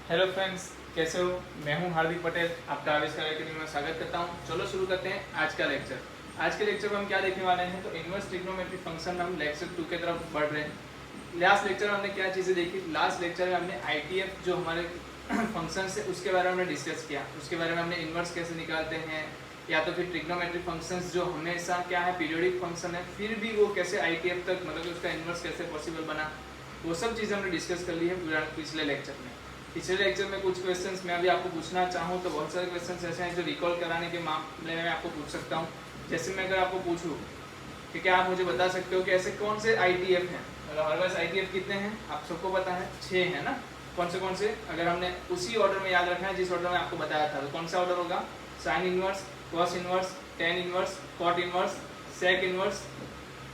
Hello friends, कैसे हो? मैं हूं हार्दिक पटेल, आपका आविष्कार अकेडमी में स्वागत करता हूं। चलो शुरू करते हैं आज का लेक्चर। आज के लेक्चर में हम क्या देखने वाले हैं, तो इनवर्स ट्रिग्नोमेट्री फंक्शन में हम लेक्चर 2 की तरफ बढ़ रहे हैं। लास्ट लेक्चर में हमने क्या चीज़ें देखी? लास्ट लेक्चर में हमने आईटीएफ जो हमारे फंक्शन है उसके बारे में हमने डिस्कस किया। उसके बारे में हमने इनवर्स कैसे निकालते हैं, या तो फिर ट्रिग्नोमेट्री फंक्शंस जो हमेशा क्या है, पीरियोडिक फंक्शन है, फिर भी वो कैसे आईटीएफ तक मतलब उसका इनवर्स कैसे पॉसिबल बना, वो सब चीज़ें हमने डिस्कस कर ली है पिछले लेक्चर में। पिछले लेक्चर में कुछ क्वेश्चंस मैं अभी आपको पूछना चाहूँ तो बहुत सारे क्वेश्चंस ऐसे हैं जो रिकॉल कराने के मामले में आपको पूछ सकता हूँ। जैसे मैं अगर आपको पूछूँ कि क्या आप मुझे बता सकते हो कि ऐसे कौन से आईटीएफ हैं, मतलब हमारे पास आईटीएफ कितने हैं आप सबको पता है, 6 है ना। कौन से अगर हमने उसी ऑर्डर में याद रखना है जिस ऑर्डर में आपको बताया था, तो कौन सा ऑर्डर होगा? Sine inverse, cos inverse, tan inverse, cot inverse, sec inverse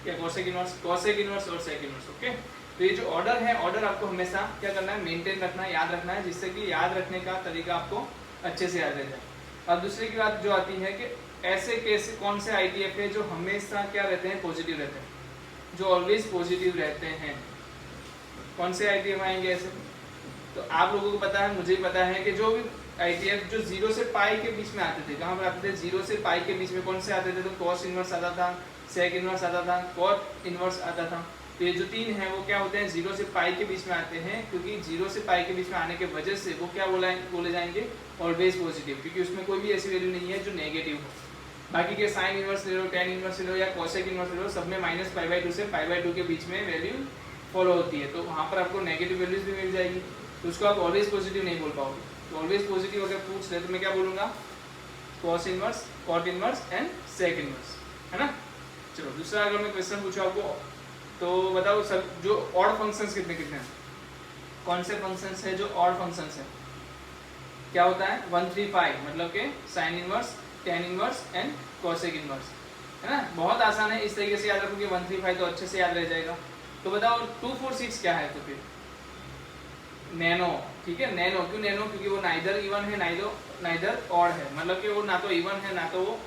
या कोसेक इनवर्स और सेक इनवर्स। ओके, तो ये जो ऑर्डर है, ऑर्डर आपको हमेशा क्या करना है, मेंटेन रखना है, याद रखना है, जिससे कि याद रखने का तरीका आपको अच्छे से याद रह जाए। और दूसरी की बात जो आती है कि ऐसे कैसे कौन से आईटीएफ है जो हमेशा क्या रहते हैं, पॉजिटिव रहते हैं, जो ऑलवेज पॉजिटिव रहते हैं। कौन से आईटीएफ आएंगे ऐसे? तो आप लोगों को पता है, मुझे भी पता है कि जो भी आईटीएफ जो 0 से पाई के बीच में आते थे, कहाँ पर आते थे? 0 से पाई के बीच में। कौन से आते थे? तो कॉस इनवर्स आता था, सेक इनवर्स आता था, कॉट इनवर्स आता था। तो ये जो 3 हैं वो क्या होते हैं, 0 से पाई के बीच में आते हैं, क्योंकि 0 से पाई के बीच में आने के वजह से वो क्या बोले जाएंगे, ऑलवेज पॉजिटिव, क्योंकि उसमें कोई भी ऐसी वैल्यू नहीं है जो नेगेटिव हो। बाकी के साइन इनवर्स ले लो, टेन इनवर्स ले लो या कोसेक इनवर्स ले लो, सब में -π/2 से π/2 के बीच में वैल्यू फॉलो होती है, तो वहाँ पर आपको नेगेटिव वैल्यूज भी मिल जाएगी, तो उसको आप ऑलवेज पॉजिटिव नहीं बोल पाओगे। तो ऑलवेज पॉजिटिव अगर पूछ ले तो मैं क्या बोलूँगा? Cos inverse, cot inverse and sec inverse, है ना। चलो दूसरा अगर मैं क्वेश्चन पूछूँ आपको, तो बताओ सब जो ऑड फंक्शंस कितने कितने हैं? कौन से फंक्शंस है जो ऑड फंक्शंस है? क्या होता है? 1 3 5, मतलब कि sine inverse, tan inverse and cosec inverse, है ना। बहुत आसान है, इस तरीके से याद रखोगे 1 3 5 तो अच्छे से याद रह जाएगा। तो बताओ 2 4 6 क्या है? तो फिर नैनो, ठीक है। नैनो क्यों नैनो? क्योंकि वो नाइदर इवन है नाइदर ऑड है, मतलब कि वो ना तो इवन है ना तो वो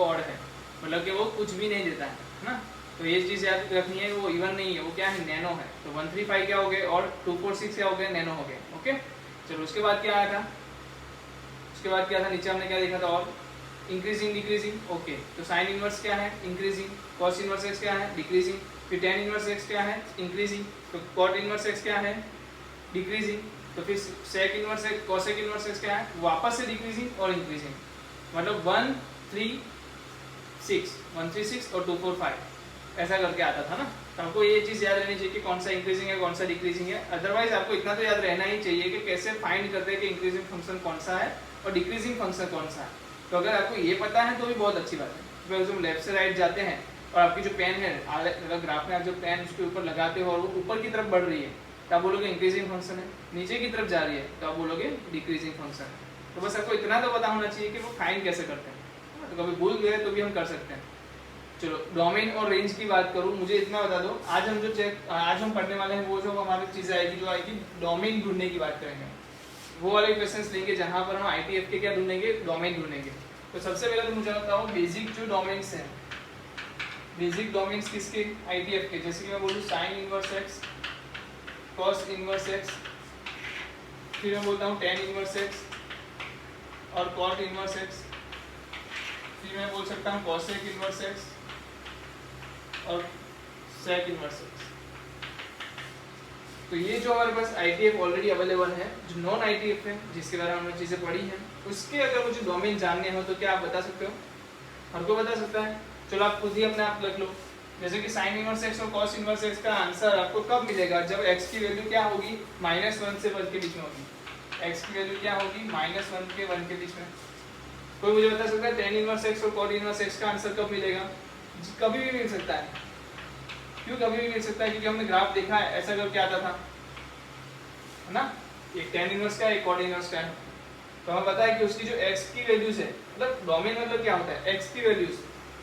ऑड है, मतलब कि वो कुछ भी नहीं देता है ना। तो ये चीज़ याद रखनी है, वो इवन नहीं है, वो क्या है, नैनो है। तो 1 3 5 क्या हो गए, और 2 4 6 क्या हो गए, नैनो हो गए। ओके, चलो उसके बाद क्या आया था? उसके बाद क्या था, नीचे हमने क्या देखा था? और इंक्रीजिंग डिक्रीजिंग। ओके, तो साइन इनवर्स क्या है, इंक्रीजिंग। कॉस इनवर्स एक्स क्या है, डिक्रीजिंग। फिर टेन इनवर्स एक्स क्या है, इंक्रीजिंग। तो कॉट इनवर्स एक्स क्या है, डिक्रीजिंग। तो फिर sec inverse x, cosec inverse x क्या है, वापस से डिक्रीजिंग और इंक्रीजिंग, मतलब 1 3 6 और 2 4 5 ऐसा करके आता था ना। तो आपको ये चीज़ याद रहनी चाहिए कि कौन सा इंक्रीजिंग है कौन सा डिक्रीजिंग है। अदरवाइज आपको इतना तो याद रहना ही चाहिए कि कैसे फाइंड करते हैं कि इंक्रीजिंग फंक्शन कौन सा है और डिक्रीजिंग फंक्शन कौन सा है। तो अगर आपको ये पता है तो भी बहुत अच्छी बात है। तो हम लेफ्ट से राइट जाते हैं और आपकी जो पेन है, अगर ग्राफ में आप जो पेन उसके ऊपर लगाते हो और वो ऊपर की तरफ बढ़ रही है तो आप बोलोगे इंक्रीजिंग फंक्शन है, नीचे की तरफ जा रही है तो आप बोलोगे डिक्रीजिंग फंक्शन है। तो बस आपको इतना तो पता होना चाहिए कि वो फाइंड कैसे करते हैं। तो कभी भूल गए तो भी हम कर सकते हैं। चलो डोमेन और रेंज की बात करूं, मुझे इतना बता दो, आज हम पढ़ने वाले हैं वो जो हमारी चीज़ आएगी, जो आएगी डोमेन ढूंढने की बात करेंगे। वो वाले क्वेश्चंस लेंगे जहां पर हम आईटीएफ के क्या ढूंढेंगे, डोमेन ढूंढेंगे। तो सबसे पहले तो मुझे बताओ बेसिक जो डोमेन्स हैं, बेसिक डोमेन्स किसके, आईटीएफ के। जैसे कि मैं बोलूँ sign inverse x, cos inverse x, फिर मैं बोलता हूँ टेन इनवर्स एक्स और कॉट इनवर्स एक्स, फिर मैं बोल सकता हूँ कॉसेक इनवर्स एक्स और सेक इनवर्स एक्स। तो ये जो हमारे पास आईटीएफ ऑलरेडी अवेलेबल है, जो नॉन आईटीएफ है जिसके बारे में हमने चीज़ें पढ़ी हैं, उसके अगर मुझे डोमेन जानने हो तो क्या आप बता सकते हो? हर कोई बता सकता है? चलो आप खुद ही अपने आप लिख लो। जैसे कि साइन इनवर्स एक्स और कॉस इनवर्स एक्स का आंसर आपको कब मिलेगा? जब एक्स की वैल्यू क्या होगी, -1 से 1 के बीच में होगी। एक्स की वैल्यू क्या होगी, -1 के 1 के बीच में। कोई मुझे बता सकता है टेन इनवर्स एक्स और कॉट इनवर्स एक्स का आंसर कब मिलेगा? कभी भी मिल सकता है। क्यों कभी भी मिल सकता है? क्योंकि हमने ग्राफ देखा है ऐसा करके आता था, है ना। एक टेन इनवर्स का एक कॉट इनवर्स का है, तो हमें पता है कि उसकी जो x की वैल्यूज है, मतलब डोमेन मतलब क्या होता है, x की वैल्यूज।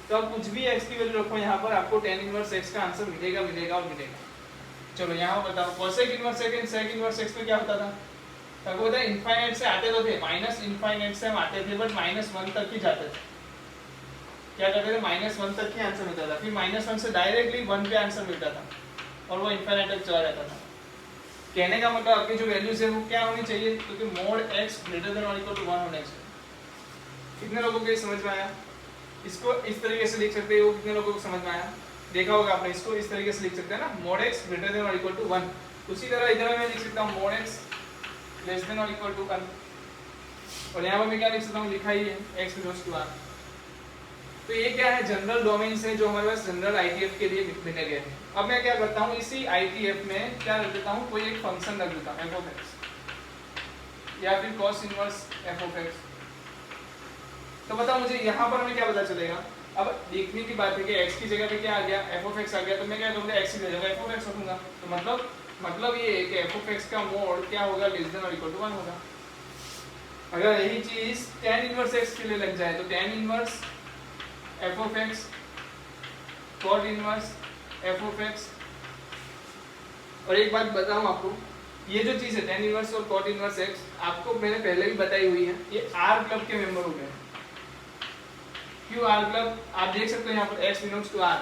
तो आप कुछ भी x की वैल्यू रखो यहाँ पर, आपको टेन इनवर्स x का आंसर मिलेगा मिलेगा और मिलेगा। चलो यहाँ पर बताओ cosec inverse x, sec inverse x पे क्या होता था? आपको पता है इनफाइनाइट से आते तो थे, -इनफाइनाइट से हम आते थे, बट -1 तक ही जाते थे। क्या करते थे, -1 तक ही आंसर मिलता था, फिर -1 से डायरेक्टली 1 पे आंसर मिलता था और वो इनफाइनाइट तक चला जाता था। कहने का मतलब आपकी जो वैल्यूज है वो क्या होनी चाहिए, क्योंकि मोड x ग्रेटर देन और इक्वल टू 1 होना चाहिए। कितने लोगों को ये समझ में आया? इसको इस तरीके से लिख सकते हो, कितने लोगों को समझ में आया? देखा होगा आपने, इसको इस तरीके से लिख सकते हैं ना, मोड x ग्रेटर देन और इक्वल टू 1। उसी तरह इधर मैं लिख सकता हूँ मोड x लेस देन और इक्वल टू 1, और यहाँ पर मैं क्या लिख सकता हूँ, लिखा ही है x बिलोंग्स टू r। तो ये क्या है, जनरल डोमेन से जो हमारे पास जनरल आईटीएफ के लिए लिखा गया है। अब मैं क्या करता हूँ, इसी आईटीएफ में क्या रख देता हूँ, कोई एक फंक्शन रख देता हूँ f ऑफ x या फिर cos inverse f of x। तो बताओ मुझे यहाँ पर हमें क्या पता चलेगा? अब देखने की बात है कि x की जगह पे क्या आ गया, f ऑफ x आ गया, तो मैं क्या करूँगा, x की जगह f ऑफ x रखूंगा। तो मतलब ये है कि f ऑफ x का मोड क्या होगा, लेस देन और इक्वल टू 1 होगा। अगर यही चीज tan इनवर्स x के लिए लग जाए तो tan inverse f of x cot inverse f of x। और एक बात बताऊं आपको, ये जो चीज है tan इनवर्स और cot इनवर्स x, आपको मैंने पहले भी बताई हुई है, ये R क्लब के मेंबर हो गए। क्यों R क्लब? आप देख सकते हो यहाँ पर x बिलोंग्स टू R।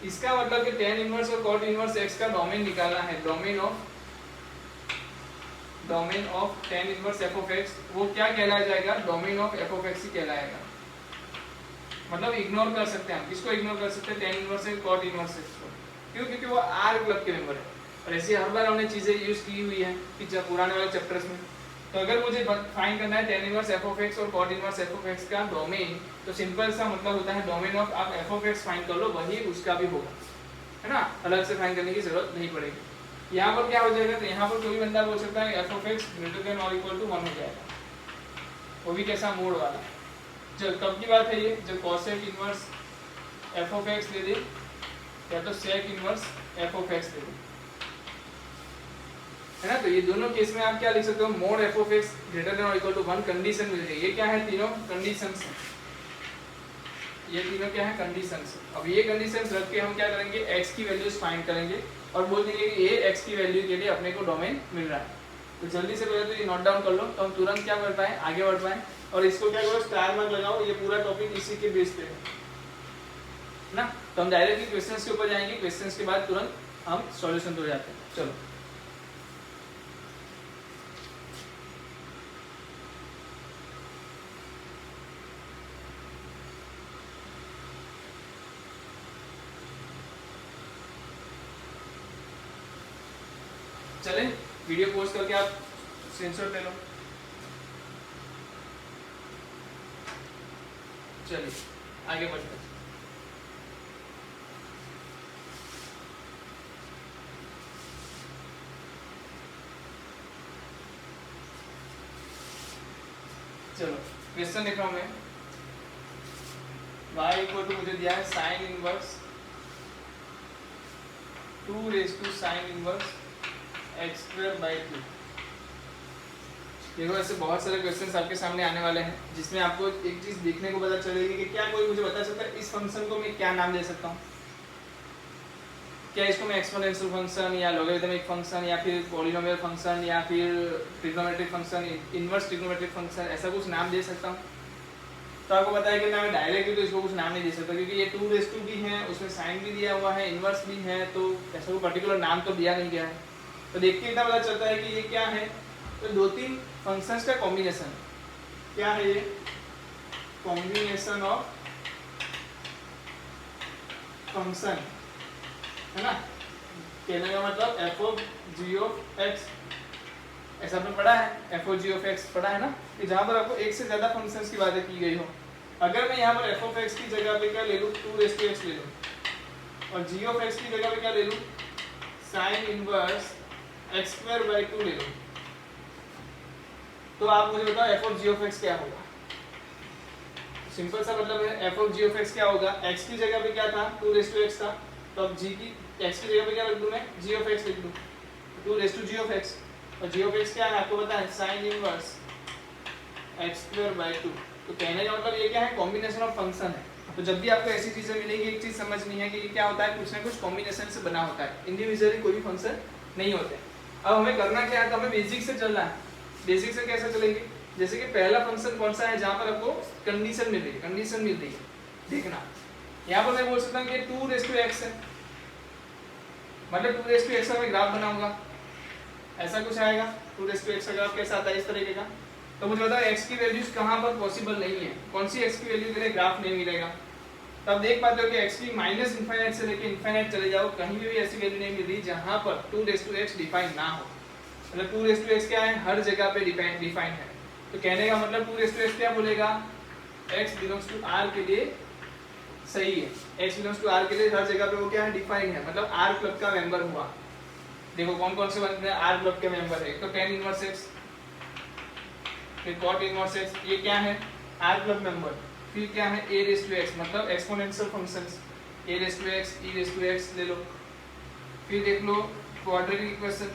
इसका मतलब कि tan इनवर्स और cot इनवर्स x का डोमेन निकालना है, domain of tan inverse f of x, वो क्या कहलाया जाएगा, domain of f of x ही कहलाएगा। मतलब इग्नोर कर सकते हैं हम, किसको इग्नोर कर सकते हैं, tan इनवर्स और cot इनवर्स x को। क्यों? क्योंकि वो R क्लब के मेंबर है। और ऐसे हर बार हमने चीजें यूज की हुई है कि जब पुराने वाले चैप्टर्स में। तो अगर मुझे फाइंड करना है tan inverse f of x और cot inverse f of x का डोमेन, तो सिंपल सा मतलब होता है डोमेन ऑफ, आप f ऑफ x फाइंड कर लो, वही उसका भी होगा, है ना, अलग से फाइंड करने की जरूरत नहीं पड़ेगी। यहाँ पर क्या हो जाएगा, तो यहाँ पर कोई बंदा बोल सकता है f of x greater than और इक्वल टू 1 हो जाएगा, वो भी कैसा, मोड वाला। जब कब की बात है ये, जब cosec inverse f of x ले दे या तो sec inverse f of x ले दे, है ना। तो ये दोनों केस में आप क्या लिख सकते हो, mode f of x greater than और इक्वल टू 1 कंडीशन मिल गई। ये क्या है, तीनों कंडीशंस हैं, ये तीनों क्या है, कंडीशंस। अब ये कंडीशंस रख के हम क्या करेंगे, x की वैल्यूज फाइंड करेंगे और बोल देंगे कि ये x की वैल्यू के लिए अपने को डोमेन मिल रहा है। तो जल्दी से पहले तो ये नोट डाउन कर लो, तो हम तुरंत क्या कर पाए, आगे बढ़ पाए। और इसको क्या करो, स्टार मार्क लगाओ, ये पूरा टॉपिक इसी के बेस पे है ना। तो हम डायरेक्टली क्वेश्चंस के ऊपर जाएंगे, क्वेश्चंस के बाद तुरंत हम सॉल्यूशन हो जाते हैं। चलो चलें, वीडियो पोस्ट करके आप स्क्रीनशॉट ले लो। चलिए आगे बढ़ते हैं। चलो क्वेश्चन लिख रहा हूं मैं, y इक्वल टू मुझे दिया है sine inverse 2 raise to sine inverse x square by 2। देखो ऐसे बहुत सारे क्वेश्चंस आपके सामने आने वाले हैं, जिसमें आपको एक चीज देखने को पता चलेगी कि क्या कोई मुझे बता सकता है इस फंक्शन को मैं क्या नाम दे सकता हूँ। क्या इसको मैं एक्सपोनेंशियल फंक्शन या लॉगरिथमिक फंक्शन या फिर पॉलिनोमियल फंक्शन या फिर trigonometric function, inverse trigonometric function, ऐसा कुछ नाम दे सकता हूँ। तो आपको पता है कि मैं डायरेक्टली तो इसको कुछ नाम नहीं दे सकता, क्योंकि ये 2 भी है, उसमें साइन भी दिया हुआ है, इनवर्स भी है, तो ऐसा कोई पर्टिकुलर नाम तो दिया नहीं गया है। तो देख के इतना पता चलता है कि ये क्या है, तो 2-3 फंक्शंस का कॉम्बिनेशन। क्या है ये, कॉम्बिनेशन ऑफ फंक्शन, है ना। कहने का मतलब f of g of x, ऐसा आपने पढ़ा है, f of g of x पढ़ा है ना, कि जहाँ पर आपको एक से ज्यादा फंक्शंस की बातें की गई हो। अगर मैं यहाँ पर f ऑफ x की जगह पे क्या ले लूँ, 2x ले लूँ, और g ऑफ x की जगह पे क्या ले लूँ, sign inverse x square by 2 ले लूँ, तो आप मुझे बताओ f of g of x क्या होगा। सिंपल सा मतलब है, f of g of x क्या होगा, x की जगह पे क्या था, 2x था, तो अब g की x की जगह पे क्या रख दूं मैं, g ऑफ x लिख दूं, 2g ऑफ x, और g ऑफ x क्या है आपको पता है, sine inverse x square by 2। तो कहने का मतलब ये क्या है, कॉम्बिनेशन ऑफ फंक्शन है। तो जब भी आपको ऐसी चीजें मिलेंगी, एक चीज समझनी है कि ये क्या होता है, कुछ ना कुछ कॉम्बिनेशन से बना होता है, इंडिविजुअली कोई भी फंक्शन नहीं होते। अब हमें करना क्या है, तो हमें बेसिक से चलना है। बेसिक से कैसे चलेंगे, जैसे कि पहला फंक्शन कौन सा है जहाँ पर आपको कंडीशन मिल रही है, देखना। यहाँ पर मैं बोल सकता हूँ कि 2x है, मतलब 2x का मैं ग्राफ बनाऊंगा, ऐसा कुछ आएगा 2x का ग्राफ कैसा आता है इस तरीके का। तो मुझे बताओ x की वैल्यूज कहाँ पर पॉसिबल नहीं है, कौन सी x की वैल्यू के लिए ग्राफ नहीं मिलेगा। तब देख पाते हो कि x की माइनस इनफाइनाइट से लेके इनफाइनाइट चले जाओ, कहीं भी ऐसी वैल्यू नहीं मिल रही जहाँ पर 2x डिफाइन ना हो। मतलब 2x क्या है, हर जगह पे डिफाइन है। तो कहने का मतलब 2x क्या बोलेगा, x बिलोंग्स टू r के लिए सही है, x बिलोंग्स टू r के लिए हर जगह पे वो क्या है, डिफाइन है, मतलब r क्लब का मेंबर हुआ। देखो कौन कौन से बनते हैं r क्लब के मेंबर है, तो tan इनवर्स x, फिर cot इनवर्स x, ये क्या है r क्लब मेंबर। फिर क्या है a रेज़ टू x, मतलब exponential functions a raise to x e raise to x ले लो। फिर देख लो क्वाड्रेटिक इक्वेशन,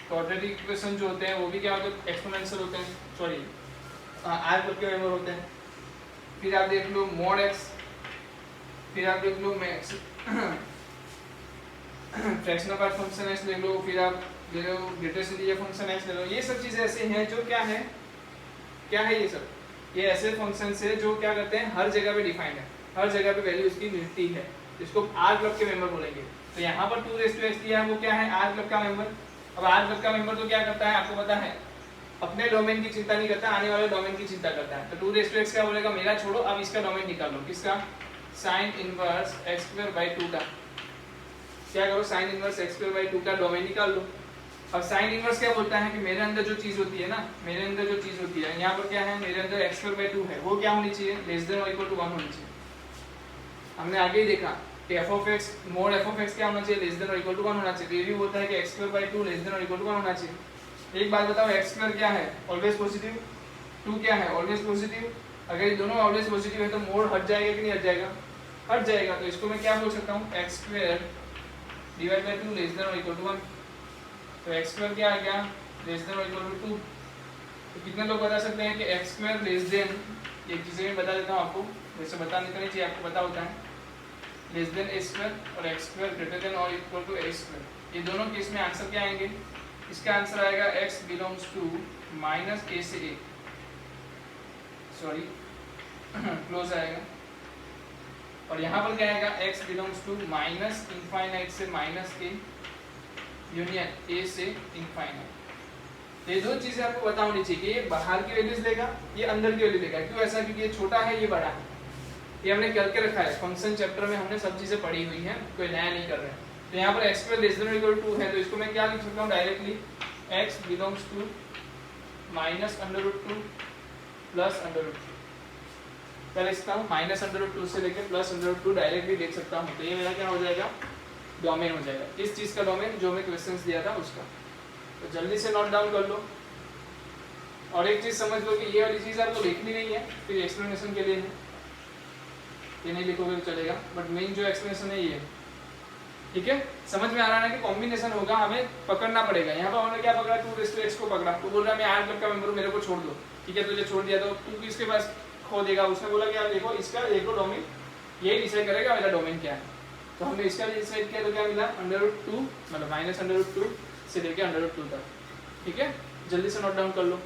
क्वाड्रेटिक इक्वेशन जो होते हैं वो भी क्या होते हैं, एक्सपोनेंशियल होते हैं, सॉरी r क्लब के मेंबर होते हैं। फिर आप देख लो mod x, फिर आप देख लो max fractional part function x ले लो, फिर आप ले लो ग्रेटेस्ट इंटीजर फंक्शन x ले लो। ये सब चीजें ऐसे हैं जो क्या है ये सब, ये ऐसे फंक्शन है जो क्या करते हैं, हर जगह पे डिफाइंड है, हर जगह पे वैल्यू इसकी मिलती है, इसको r क्लब के मेंबर बोलेंगे। तो यहाँ पर 2x दिया है, वो क्या है r क्लब का मेंबर। अब r क्लब का मेंबर तो क्या करता है आपको पता है, अपने डोमेन की चिंता नहीं करता, आने वाले डोमेन की चिंता करता है। तो 2x क्या बोलेगा, मेरा छोड़ो, अब इसका डोमेन निकाल लो, किसका, sin इनवर्स x²/2 का। क्या करो, sin इनवर्स x²/2 का डोमेन निकाल लो। अब sin इनवर्स क्या बोलता है कि मेरे अंदर जो चीज होती है ना, मेरे अंदर जो चीज होती है, यहाँ पर क्या है, मेरे अंदर x²/2 है, वो क्या होनी चाहिए, लेस देन और इक्वल टू 1 होनी चाहिए। हमने आगे ही देखा कि f(x) mod f(x) क्या होना चाहिए, लेस देन और इक्वल टू 1 होना चाहिए। तो ये भी बोलता है कि x²/2 लेस देन और इक्वल टू 1 होना चाहिए। एक बात बताओ, x² क्या है, ऑलवेज पॉजिटिव, 2 क्या है, ऑलवेज पॉजिटिव। अगर ये दोनों ऑलवेज पॉजिटिव है तो मोड हट जाएगा कि नहीं हट जाएगा, हट जाएगा। तो इसको मैं क्या बोल सकता हूँ, x² divide by 2 less than और इक्वल टू 1। तो x² क्या आ गया, लेस देन और इक्वल टू 2। तो कितने लोग बता सकते हैं कि x² लेस देन, एक चीज़ मैं बता देता हूँ आपको, वैसे बताने तो नहीं चाहिए, आपको पता होता है, लेस देन a² और x² ग्रेटर देन और इक्वल टू a²। ये दोनों केस में आंसर क्या आएंगे, इसका आंसर आएगा x belongs to minus a से a, सॉरी क्लोज आएगा। और यहाँ पर क्या आएगा, x belongs to minus infinite से माइनस a यूनियन a से इनफाइनाइट। ये दो चीजें आपको पता होनी चाहिए कि ये बाहर की वैल्यूज लेगा, ये अंदर की वैल्यू लेगा। क्यों ऐसा, क्योंकि ये छोटा है, ये बड़ा है, ये हमने करके रखा है, फंक्शन चैप्टर में हमने सब चीजें पढ़ी हुई हैं, कोई नया नहीं कर रहे हैं। तो यहाँ पर x² लेस देन और इक्वल टू 2 है, तो इसको मैं क्या लिख सकता हूँ directly, x belongs to minus √2 plus √2। पहले लिखता हूँ -√2 से लेकर +√2 डायरेक्टली लिख सकता हूँ। तो ये मेरा क्या हो जाएगा, डोमेन हो जाएगा, इस चीज का डोमेन जो मैं क्वेश्चंस दिया था उसका। तो जल्दी से नोट डाउन कर लो। और एक चीज समझ लो कि ये वाली चीज आपको लिखनी नहीं है, फिर एक्सप्लेनेशन के लिए है, ये नहीं लिखोगे तो चलेगा, बट मेन जो एक्सप्लेनेशन है ये, ठीक है। समझ में आ रहा है ना कि कॉम्बिनेशन होगा, हमें पकड़ना पड़ेगा। यहाँ पर हमने क्या पकड़ा, 2x को पकड़ा, तो बोल रहा है मैं r क्लब का मेंबर हूं, मेरे को छोड़ दो, ठीक है। तुझे छोड़ दिया तो तू किसके पास खो देगा, उसने बोला कि आप देखो इसका देखो डोमेन, यही डिसाइड करेगा मेरा डोमेन क्या है। तो हमने इसका डिसाइड किया, तो क्या मिला, √2 मतलब -√2 से लेके √2 तक, ठीक है। जल्दी से नोट डाउन कर लो।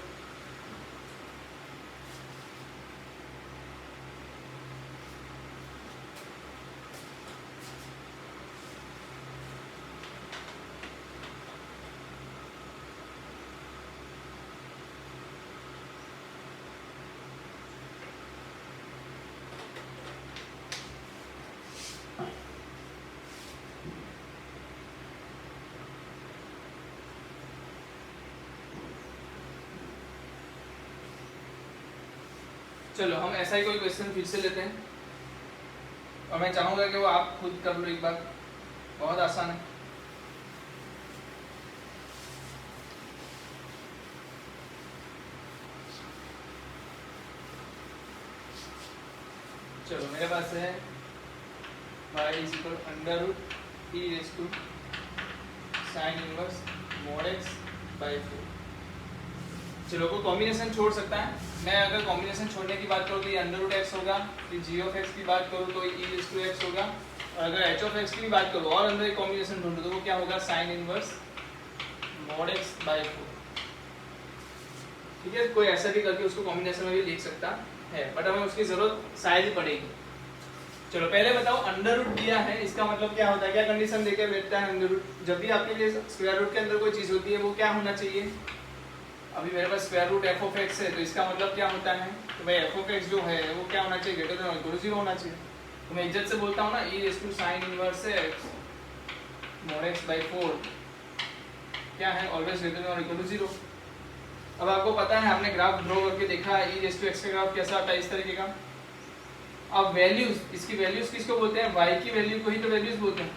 चलो हम ऐसा ही कोई क्वेश्चन फिर से लेते हैं, और मैं चाहूंगा कि वो आप खुद कर लो एक बार, बहुत आसान है। चलो मेरे पास है y = √e⁻² sin inverse mod x/4। चलो को कॉम्बिनेशन छोड़ सकता है, मैं अगर कॉम्बिनेशन छोड़ने की बात करूँ तो ये √x होगा, फिर g(x) की बात करूँ तो e⁻x होगा, और अगर h(x) की भी बात करूँ और अंदर एक कॉम्बिनेशन ढूंढूँ तो वो क्या होगा, sin इनवर्स mod x/4, ठीक है। कोई ऐसा भी करके उसको कॉम्बिनेशन में भी लिख सकता है, बट हमें उसकी जरूरत शायद ही पड़ेगी। चलो पहले बताओ, अंडर रूट दिया है, इसका मतलब क्या होता है, क्या कंडीशन देके बैठता है अंडर रूट? जब भी आपके लिए स्क्वायर रूट के अंदर कोई चीज होती है वो क्या होना चाहिए? अभी मेरे पास square root f of x है, तो इसका मतलब क्या होता है तो भाई एफ ऑफ एक्स जो है वो क्या होना चाहिए, ग्रेटर देन और इक्वल टू 0 होना चाहिए। तो मैं इज्जत से बोलता हूँ ना, e raise to sine inverse x mod x/4 क्या है, ऑलवेज ग्रेटर देन और इक्वल टू 0। अब आपको पता है, आपने ग्राफ ड्रॉ करके देखा ई रेज़ टू एक्स का ग्राफ कैसा आता है, इस तरीके का। अब वैल्यूज, इसकी वैल्यूज किसको बोलते हैं, y की वैल्यू को ही तो वैल्यूज बोलते हैं।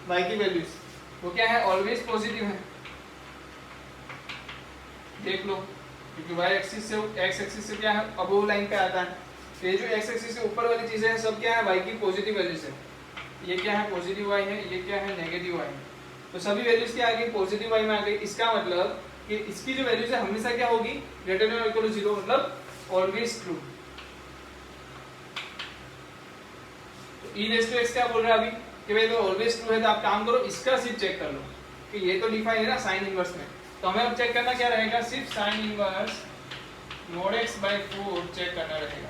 y की वैल्यूज वो क्या है, ऑलवेज पॉजिटिव है, देख लो, क्योंकि y एक्सिस से x एक्सिस से क्या है, अबोव लाइन पे आता है। तो ये जो x एक्सिस से ऊपर वाली चीजें हैं सब क्या है, y की पॉजिटिव वैल्यूज है। ये क्या है, पॉजिटिव y है, ये क्या है, नेगेटिव y है। तो सभी वैल्यूज क्या आ गई, पॉजिटिव y में आ गई। इसका मतलब कि इसकी जो वैल्यूज है हमेशा क्या होगी, ग्रेटर देन और इक्वल टू 0, मतलब always true. E raise to x क्या बोल रहा है अभी कि भाई तो ऑलवेज ट्रू है, तो आप काम करो इसका सिर्फ चेक कर लो कि ये तो डिफाइन है ना साइन इनवर्स में। तो हमें अब चेक करना क्या रहेगा, सिर्फ sine inverse mod x/4 check करना रहेगा,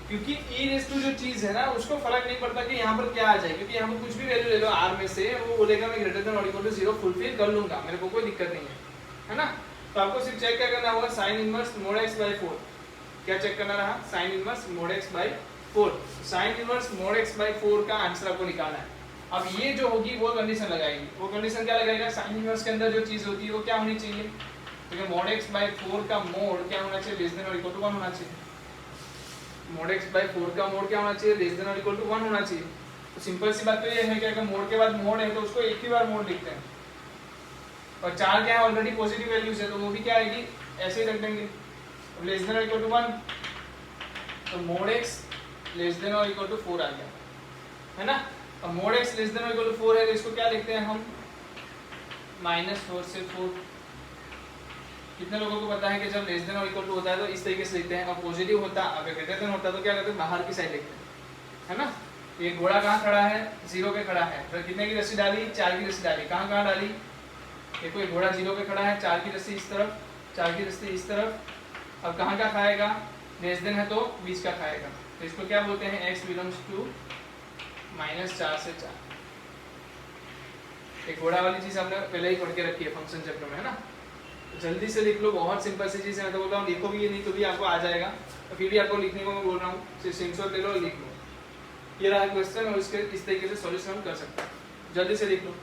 क्योंकि ई रेज़ टू जो चीज है ना उसको फर्क नहीं पड़ता कि यहाँ पर क्या आ जाए, क्योंकि यहाँ पर कुछ भी वैल्यू ले लो r में से, वो बोलेगा मैं ग्रेटर देन और इक्वल टू 0 फुलफिल कर लूंगा, मेरे को कोई दिक्कत नहीं है ना। तो आपको सिर्फ चेक क्या करना होगा, साइन इनवर्स mod x/4। क्या चेक करना रहा, sine inverse mod x/4। Sine inverse mod x/4 का आंसर आपको निकालना है। अब ये जो होगी वो कंडीशन लगाएगी, वो कंडीशन क्या लगाएगा, साइन इनवर्स के अंदर जो चीज होती है वो क्या होनी चाहिए, तो mod x/4 का मोड क्या होना चाहिए, लेस देन और इक्वल टू 1 होना चाहिए। mod x/4 का मोड क्या होना चाहिए, लेस देन और इक्वल टू 1 होना चाहिए। तो सिंपल सी बात तो ये है कि अगर मोड के बाद मोड है तो उसको एक ही बार मोड लिखते हैं, और 4 क्या है, ऑलरेडी पॉजिटिव वैल्यूज है, तो वो भी क्या आएगी, ऐसे ही रख देंगे, लेस देन और इक्वल टू 1, तो mod x लेस देन और इक्वल टू 4 आ गया, है ना। अब mod x लेस देन और इक्वल टू 4 है, तो इसको क्या लिखते हैं हम, -4 से 4। कितने लोगों को पता है कि जब लेस देन और इक्वल टू होता है तो इस तरीके से लिखते हैं, और पॉजिटिव होता अगर ग्रेटर देन होता तो क्या करते हैं, बाहर की साइड लिखते हैं, है ना। ये घोड़ा कहाँ खड़ा है, 0 पे खड़ा है, तो कितने की रस्सी डाली, 4 की रस्सी डाली। कहाँ कहाँ डाली, देखो ये घोड़ा 0 पे खड़ा है, 4 की रस्सी इस तरफ, 4 की रस्सी इस तरफ। अब कहाँ का खाएगा, लेस देन है तो 20 का खाएगा, तो इसको क्या बोलते हैं, x बिलोंग्स टू -4 से 4। एक घोड़ा वाली चीज हमने पहले ही पढ़ के रखी है फंक्शन चैप्टर में, है ना। तो जल्दी से लिख लो, बहुत सिंपल सी चीज है, मैं तो बोल रहा हूँ लिखो भी ये, नहीं तो भी आपको आ जाएगा, तो फिर भी आपको लिखने को मैं बोल रहा हूँ, सिर्फ स्क्रीनशॉट ले लो और लिख लो। ये रहा क्वेश्चन, और इसके इस तरीके से सॉल्यूशन हम कर सकते हैं, जल्दी से लिख लो।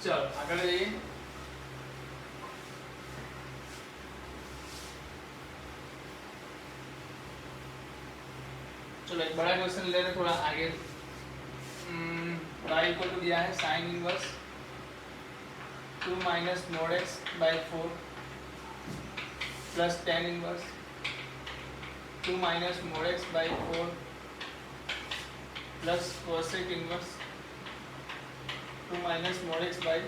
चलो आगे जाइए। चलो एक बड़ा क्वेश्चन ले रहे, थोड़ा आगे। y इक्वल टू दिया है sine inverse 2 minus mod x/4 plus tan inverse 2 minus mod x/4 plus cosec inverse 2 minus mod x/4।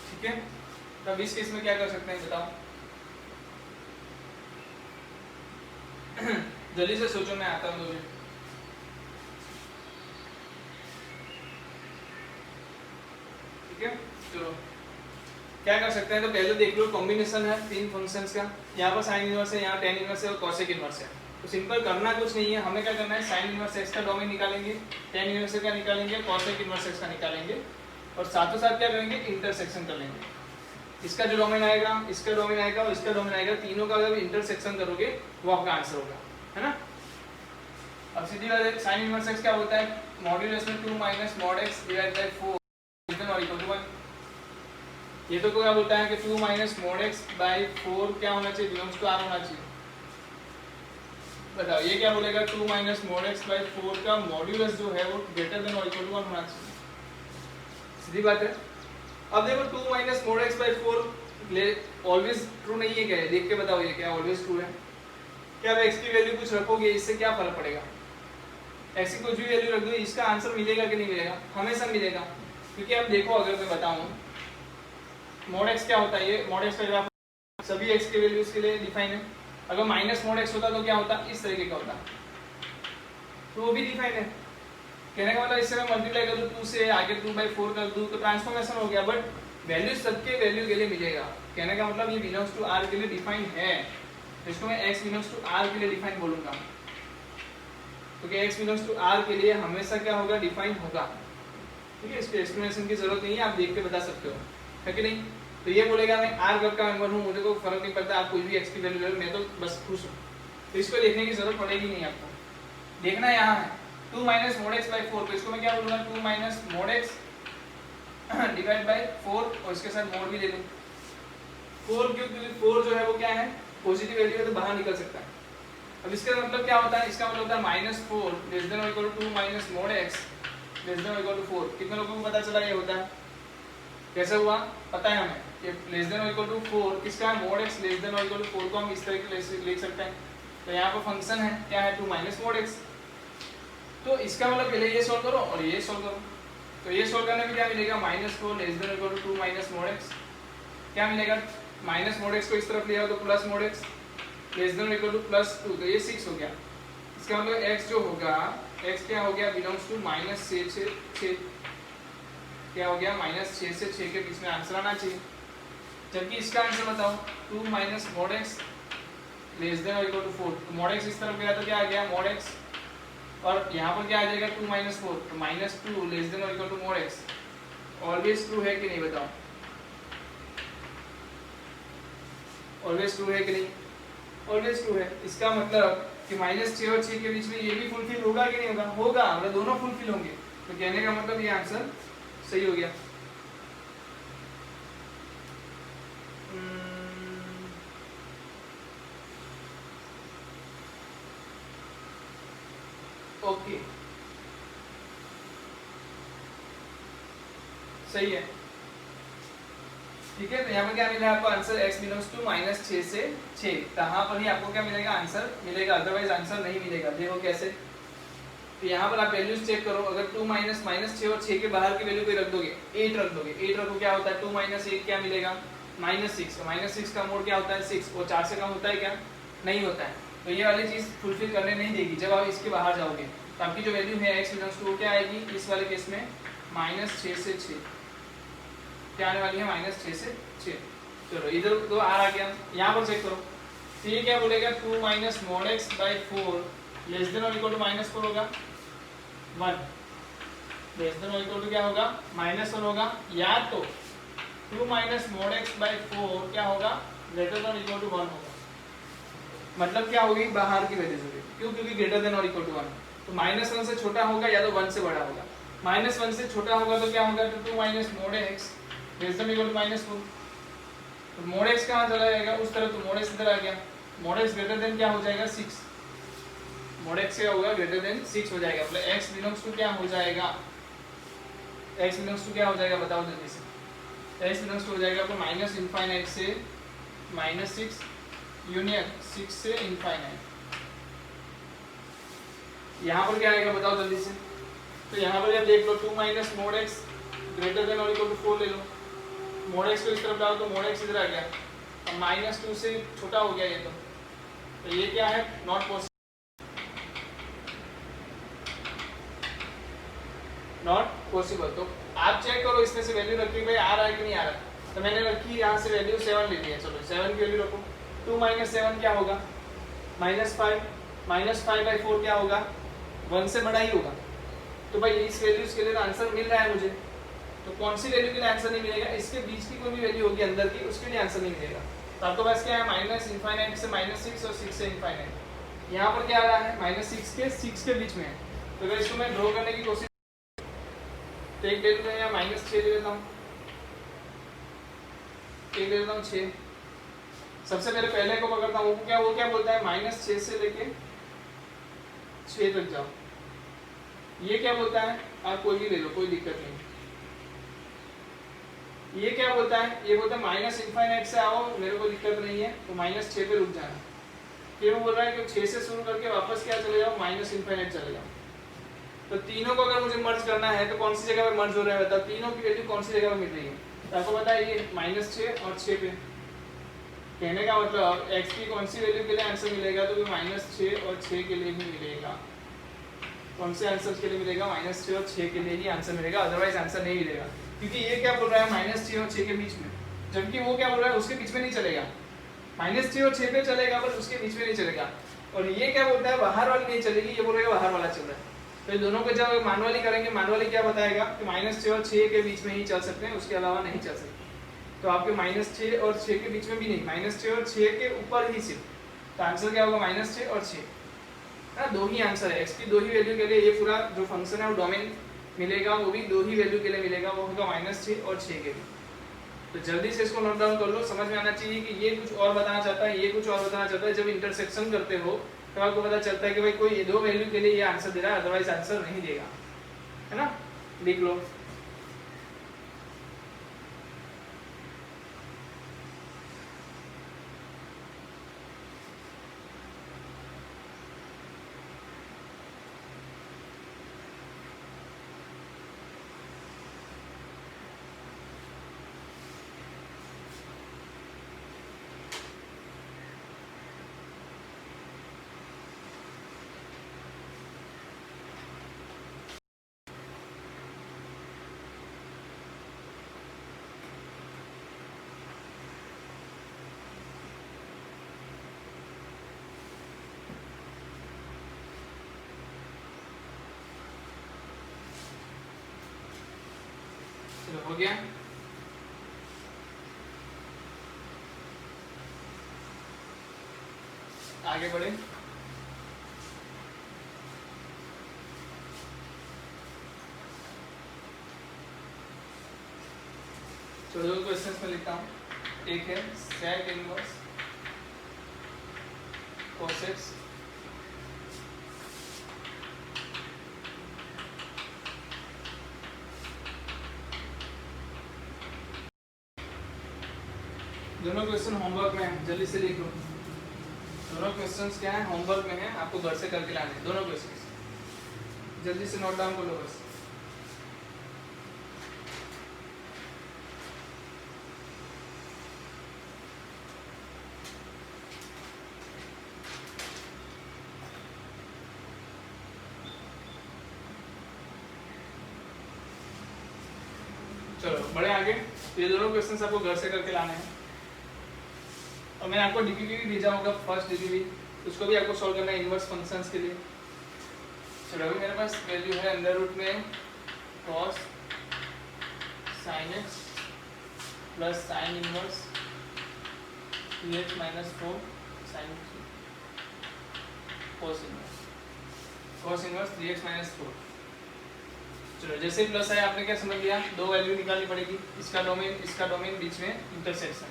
ठीक है, तब इस केस में क्या कर सकते हैं बताओ, जल्दी से सोचो, मैं आता हूँ 2 मिनट। ठीक है, चलो क्या कर सकते हैं, तो पहले देख लो कॉम्बिनेशन है 3 फंक्शंस का, यहाँ पर साइन इनवर्स है, यहाँ tan इनवर्स है और cosec इनवर्स है। तो सिंपल करना कुछ नहीं है, हमें क्या करना है, साइन इनवर्स x का डोमेन निकालेंगे, tan इनवर्स का निकालेंगे, cosec इनवर्स x का निकालेंगे, और साथों साथ क्या करेंगे, इंटरसेक्शन कर लेंगे। इसका जो डोमेन आएगा, इसका डोमेन आएगा और इसका डोमेन आएगा, तीनों का जब इंटरसेक्शन करोगे वो आपका आंसर होगा, है ना। अब सीधी बात है, साइन इनवर्स x क्या होता है, मॉड्यूलस में 2 minus mod x divide by 4 और इक्वल टू 1। ये तो क्या बोलता है कि 2 माइनस mod x/4 क्या होना चाहिए, बिलोंग्स टू r होना चाहिए। बताओ ये क्या बोलेगा, 2 माइनस mod x/4 का मॉड्यूलस जो है वो ग्रेटर देन और इक्वल टू 1 होना चाहिए। सीधी बात है, अब देखो 2 minus mod x by 4 always true नहीं है क्या है, देख के बताओ ये क्या ऑलवेज ट्रू है क्या? अब एक्स की वैल्यू कुछ रखोगे इससे क्या फर्क पड़ेगा? एक्स की कुछ भी वैल्यू रख दो, इसका आंसर मिलेगा कि नहीं मिलेगा? हमेशा मिलेगा, क्योंकि अब देखो अगर मैं बताऊं मोड एक्स क्या होता है, ये मोड एक्स का ग्राफ सभी एक्स के वैल्यूज के लिए डिफाइन है। अगर माइनस मोड एक्स होता तो क्या होता? इस तरीके का होता, तो वो भी डिफाइन है। कहने का मतलब इससे मैं मल्टीप्लाई कर दूं 2 से, आगे 2/4 कर दूं तो ट्रांसफॉर्मेशन हो गया, बट वैल्यू सबके वैल्यू के लिए मिलेगा। कहने का मतलब ये बिलोंग्स टू आर के लिए डिफाइन है, तो इसको मैं x बिलोंग्स टू आर के लिए डिफाइन बोलूंगा, क्योंकि x बिलोंग्स टू आर के लिए हमेशा क्या होगा? डिफाइन होगा। ठीक है, इसकी एक्सप्लेनेशन की जरूरत नहीं है, आप देख के बता सकते हो, है कि नहीं? तो ये बोलेगा मैं आर ग्रुप का मेंबर हूँ, मुझे कोई फर्क नहीं पड़ता आप कोई भी x की वैल्यू ले लो, मैं तो बस खुश हूँ। तो इसको देखने की जरूरत पड़ेगी नहीं आपको, देखना यहाँ है 2 माइनस मोड एक्स बाई 4, तो इसको मैं क्या बोलूँगा? 2 minus mod x divide by 4, और इसके साथ मोड भी ले लूँ 4, क्योंकि 4 जो है वो क्या है? पॉजिटिव वैल्यू है तो बाहर निकल सकता है। अब इसका मतलब क्या होता है? इसका मतलब होता है -4 लेस देन और equal to 2 minus mod x less than और इक्वल टू 4। कितने लोगों को पता चला ये होता है? कैसे हुआ पता है हमें? ये लेस देन और इक्वल टू 4 किसका है? मोड एक्स लेस देन और इक्वल टू 4 को हम इस तरीके से लिख सकते हैं। तो यहाँ पर फंक्शन है क्या है? 2 माइनस मोड एक्स। तो इसका मतलब पहले ये सोल्व करो और ये सोल्व करो, तो ये सोल्व करने में क्या मिलेगा? -4 लेस देन और equal to 2 minus mod x. क्या मिलेगा? माइनस मोड एक्स को इस तरफ लिया तो plus mod x less than equal to +2, तो ये 6 हो गया। इसका मतलब x जो होगा, x क्या हो गया? बिलोंग्स टू -6 से 6, क्या हो गया? -6 से 6 के बीच में आंसर आना चाहिए। जबकि इसका आंसर बताओ 2 minus mod x less than equal to 4, तो मोड एक्स इस तरफ गया तो क्या आ गया? मोड एक्स, और यहाँ पर क्या आ जाएगा? 2 माइनस 4, तो -2 less than equal to mod x. Always true है कि नहीं बताओ? ऑलवेज ट्रू है कि नहीं? ऑलवेज ट्रू है। इसका मतलब कि -6 और 6 के बीच में ये भी फुलफिल होगा कि नहीं होगा? होगा, मतलब दोनों फुलफिल होंगे। तो कहने का मतलब ये आंसर सही हो गया। ओके, सही है, ठीक है। तो यहाँ पर क्या मिला आपको? आंसर x बिलोंग्स टू -6 से 6, कहाँ पर ही आपको क्या मिलेगा? आंसर मिलेगा, अदरवाइज आंसर नहीं मिलेगा। देखो कैसे, तो यहाँ पर आप वैल्यूज चेक करो। अगर 2 माइनस -6 और 6 के बाहर की वैल्यू कोई रख दोगे, 8 रख दोगे, 8 रखो क्या होता है? 2 माइनस 8 क्या मिलेगा? -6, -6 का मोड क्या होता है? 6, और 4 से कम होता है क्या? नहीं होता है। तो ये वाली चीज़ फुलफिल करने नहीं देगी जब आप इसके बाहर जाओगे। तो आपकी जो वैल्यू है x बिलोंग्स टू क्या आएगी इस वाले केस में? -6 से 6, क्या आने वाली है? -6 से 6। चलो इधर तो आर आ गया, यहाँ पर चेक करो। तो ये क्या बोलेगा? 2 minus mod x by 4 less than और इक्वल टू -4 होगा 1, लेस देन और इक्वल टू क्या होगा? -1 होगा, या तो 2 माइनस मोड एक्स बाई 4 क्या होगा? ग्रेटर देन इक्वल टू 1 होगा। मतलब क्या होगी? बाहर की वैल्यू होगी। क्यों? क्योंकि ग्रेटर देन और इक्वल टू 1, तो -1 से छोटा होगा या तो 1 से बड़ा होगा। -1 से छोटा होगा तो क्या होगा? तो 2 minus mod x less than equal to -4, तो मोड एक्स कहाँ चला जाएगा? उस तरफ, तो मोड एक्स इधर आ गया। मोड एक्स ग्रेटर देन क्या हो जाएगा? 6, मोड एक्स क्या होगा? ग्रेटर देन 6 हो जाएगा। मतलब x बिलोंग्स टू क्या हो जाएगा? x बिलोंग्स टू क्या हो जाएगा बताओ जल्दी से? x बिलोंग्स टू हो जाएगा आपको -∞ से -6 यूनियन 6 से इनफाइनाइट। यहाँ पर क्या आएगा बताओ जल्दी से? तो यहाँ पर जब देख लो 2 minus mod x greater than और इक्वल टू 4 ले लो, मोड एक्स को इस तरफ डालो तो मोड एक्स इधर आ गया, अब -2 से छोटा हो गया ये, तो ये क्या है? Not possible, not possible. तो आप चेक करो इसमें से वैल्यू रखी भाई आ रहा है कि नहीं आ रहा है। तो मैंने रखी यहाँ से वैल्यू 7 ले ली है, चलो 7 की वैल्यू रखो। 2 माइनस 7 क्या होगा? -5, -5/4 क्या होगा? 1 से बड़ा ही होगा। तो भाई इस वैल्यूज के लिए तो आंसर मिल रहा है मुझे, तो कौन सी वैल्यू के लिए आंसर नहीं मिलेगा? इसके बीच की कोई भी वैल्यू होगी अंदर की, उसके लिए आंसर नहीं मिलेगा। तो आपके पास क्या है? -∞ से -6 और 6 से इनफाइनाइट। यहाँ पर क्या आ रहा है? -6 के 6 के बीच में है। तो अगर इसको मैं ड्रॉ करने की कोशिश, तो एक ले लेता हूँ, यहाँ -6 ले लेता हूँ, एक ले लेता हूँ 6। सबसे पहले को पकड़ता हूँ, वो क्या बोलता है? -6 से लेके 6 तक जाओ। ये क्या बोलता है? आप कोई भी ले लो, कोई दिक्कत नहीं। ये क्या बोलता है, ये बोलता है माइनस इनफाइनाइट से आओ, मेरे को दिक्कत नहीं है, तो माइनस 6 पे रुक जाना। फिर वो बोल रहा है कि 6 से शुरू करके वापस क्या चले जाओ, माइनस इनफाइनाइट चले जाओ। तो तीनों को अगर मुझे मर्ज करना है तो कौन सी जगह पे मर्ज हो रहा है बताओ, तीनों की वैल्यू कौन सी जगह पे मिल रही है। तो आपको पता है ये -6 और 6 पे, कहने का मतलब x की कौन सी वैल्यू के लिए आंसर मिलेगा, तो -6 और 6 के लिए ही मिलेगा। कौन से आंसर के लिए मिलेगा, -6 और 6 के लिए ही आंसर मिलेगा, अदरवाइज आंसर नहीं मिलेगा। क्योंकि ये क्या बोल रहा है -6 और 6 के बीच में, जबकि वो क्या बोल रहा है उसके बीच में नहीं चलेगा, -6 और 6 पे चलेगा पर उसके बीच में नहीं चलेगा। और ये क्या बोलता है बाहर वाली नहीं चलेगी, ये बोल रहा है बाहर वाला चल रहा है। तो ये दोनों को जब मानवाली करेंगे, मानवाली क्या बताएगा कि -6 और 6 के बीच में ही चल सकते हैं, उसके अलावा नहीं चल सकते। तो आपके -6 और 6 के बीच में भी नहीं, -6 और 6 के ऊपर ही सिर्फ। तो आंसर क्या होगा, -6 और 6 है ना, दो ही आंसर है। x की दो ही वैल्यू के लिए ये पूरा जो फंक्शन है वो डोमेन मिलेगा, वो भी दो ही वैल्यू के लिए मिलेगा, वो होगा -6 और 6 के लिए। तो जल्दी से इसको नोट डाउन कर लो, समझ में आना चाहिए कि ये कुछ और बताना चाहता है, ये कुछ और बताना चाहता है। जब इंटरसेक्शन करते हो तो आपको पता चलता है कि भाई कोई दो वैल्यू के लिए ये आंसर दे रहा है, अदरवाइज आंसर नहीं देगा, है ना। लिख लो। चलो हो गया। आगे बढ़े। तो दो क्वेश्चंस में लिखता हूँ। एक है sec इनवर्स cos x, दोनों क्वेश्चन होमवर्क में है, जल्दी से लिख लो। दोनों क्वेश्चंस क्या है, होमवर्क में है, आपको घर से करके लाने हैं दोनों क्वेश्चंस। जल्दी से नोट डाउन कर लो बस। चलो बड़े आगे। तो ये दोनों क्वेश्चंस आपको घर से करके लाने हैं, और मैंने आपको डीपीपी भी भेजा होगा, फर्स्ट डीपीपी, उसको भी आपको सॉल्व करना है इनवर्स फंक्शंस के लिए। चलो अभी मेरे पास वैल्यू है अंडर रूट में cos sin x plus sine inverse 3x minus 4 sin cos inverse 3x minus 4। चलो जैसे प्लस है आपने क्या समझ लिया, दो वैल्यू निकालनी पड़ेगी, इसका डोमेन बीच में इंटरसेक्शन।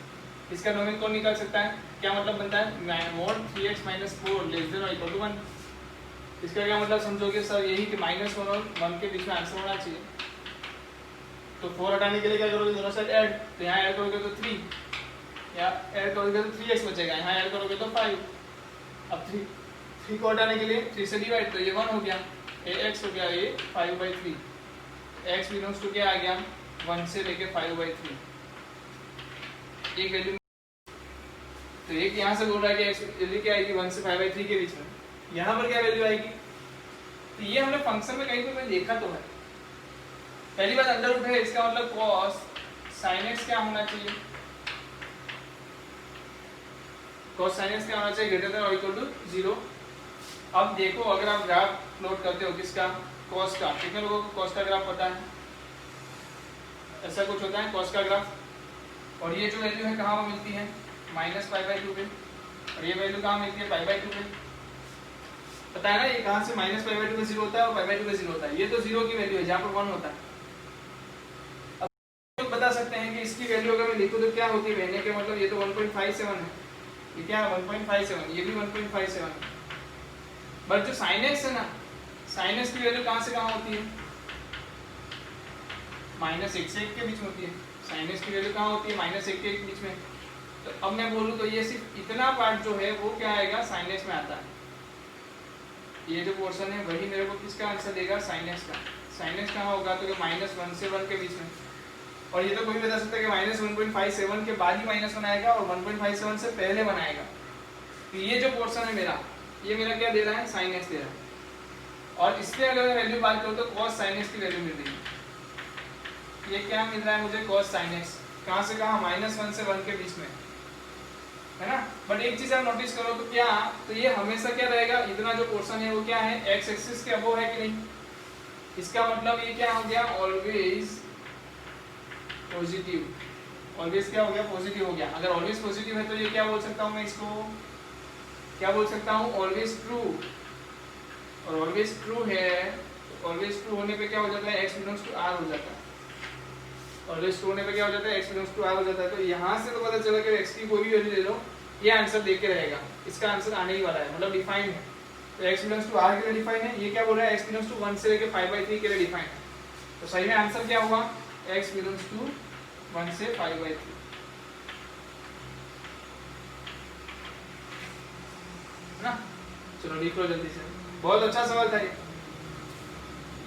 इसका डोमेन कौन निकाल सकता है, क्या मतलब बनता है, mode 3x minus 4 less than और इक्वल टू 1। इसका क्या मतलब समझोगे सर, यही कि -1 और 1 के बीच में आंसर होना चाहिए। तो 4 हटाने के लिए क्या करोगे, दोनों साइड ऐड, तो यहाँ ऐड करोगे तो 3, या ऐड करोगे तो 3x बचेगा, यहाँ ऐड करोगे तो 5। अब 3 को हटाने के लिए 3 से डिवाइड, तो ये 1 हो गया, ax हो गया, ये 5/3। x बिलोंग्स टू क्या आ गया, 1 से लेके 5/3 एक वैल्यू। तो एक यहाँ से बोल रहा है कि x वैल्यू क्या आएगी, 1 से 5/3 के बीच में, यहाँ पर क्या वैल्यू आएगी। तो ये हमने फंक्शन में कहीं पे देखा तो है। पहली बात अंडर रूट है, इसका मतलब cos sin x क्या होना चाहिए, cos sin x क्या होना चाहिए, ग्रेटर देन और इक्वल टू 0। अब देखो अगर आप ग्राफ प्लॉट करते हो किसका, cos का, कितने लोगों को cos का ग्राफ पता है, ऐसा कुछ होता है cos का ग्राफ। और ये जो वैल्यू है कहाँ पर मिलती है, -π/2 पे, और ये वैल्यू कहाँ मिलती है, π/2 पे। पता है ना ये कहाँ से -π/2 पे 0 होता है और π/2 पे 0 होता है, ये तो 0 की वैल्यू है जहाँ पर 1 होता है। अब बता सकते हैं कि इसकी वैल्यू अगर मैं लिखूँ तो क्या होती है, कहने के मतलब ये तो 1.57 है, ये क्या है 1.57, ये भी 1.57 है। बट जो sin x है ना, sin x की वैल्यू कहाँ से कहाँ होती है, -1 से 1 के बीच में होती है। साइन एस की वैल्यू कहाँ होती है, -1 के बीच में। तो अब मैं बोलूँ तो ये सिर्फ इतना पार्ट जो है वो क्या आएगा, साइन एस में आता है। ये जो पोर्शन है वही मेरे को किसका आंसर देगा, साइन एस का। साइन एस कहाँ होगा, तो -1 से 1 के बीच में। और ये तो कोई बता सकता है कि -1.57 के बाद ही -1 आएगा और 1.57 से पहले 1 आएगा। तो ये जो पोर्शन है मेरा, ये मेरा क्या दे रहा है, साइन एक्स दे रहा है। और इसमें अगर मैं वैल्यू बात करूँ तो कॉस साइन एक्स की वैल्यू मिल रही है। ये क्या मिल रहा है मुझे, कॉस साइन एक्स। कहाँ से कहाँ, -1 से 1 के बीच में, है ना। बट एक चीज आप नोटिस करो तो क्या, तो ये हमेशा क्या रहेगा, इतना जो पोर्शन है वो क्या है, एक्स एक्सिस के अबोव है कि नहीं। इसका मतलब ये क्या हो गया, ऑलवेज पॉजिटिव। ऑलवेज क्या हो गया, पॉजिटिव हो गया। अगर ऑलवेज पॉजिटिव है तो ये क्या बोल सकता हूँ मैं, इसको क्या बोल सकता हूँ, ऑलवेज ट्रू। और ऑलवेज ट्रू है, ऑलवेज ट्रू होने पे क्या हो जाता है, x बिलोंग्स टू r हो जाता है। ऑलवेज ट्रू होने पे क्या हो जाता है, x बिलोंग्स टू r हो जाता है। तो यहाँ से तो पता चला कि x की कोई भी वैल्यू ले लो, ये आंसर दे के रहेगा। इसका आंसर आने ही वाला है, मतलब डिफाइन है। तो x बिलोंग्स टू r के लिए डिफाइन है। ये क्या बोल रहा है, x बिलोंग्स टू 1 से लेके 5/3 के लिए डिफाइन है। तो सही में आंसर क्या हुआ, x बिलोंग्स टू 1 से 5/3। ना, चलो लिख लो जल्दी से। बहुत अच्छा सवाल था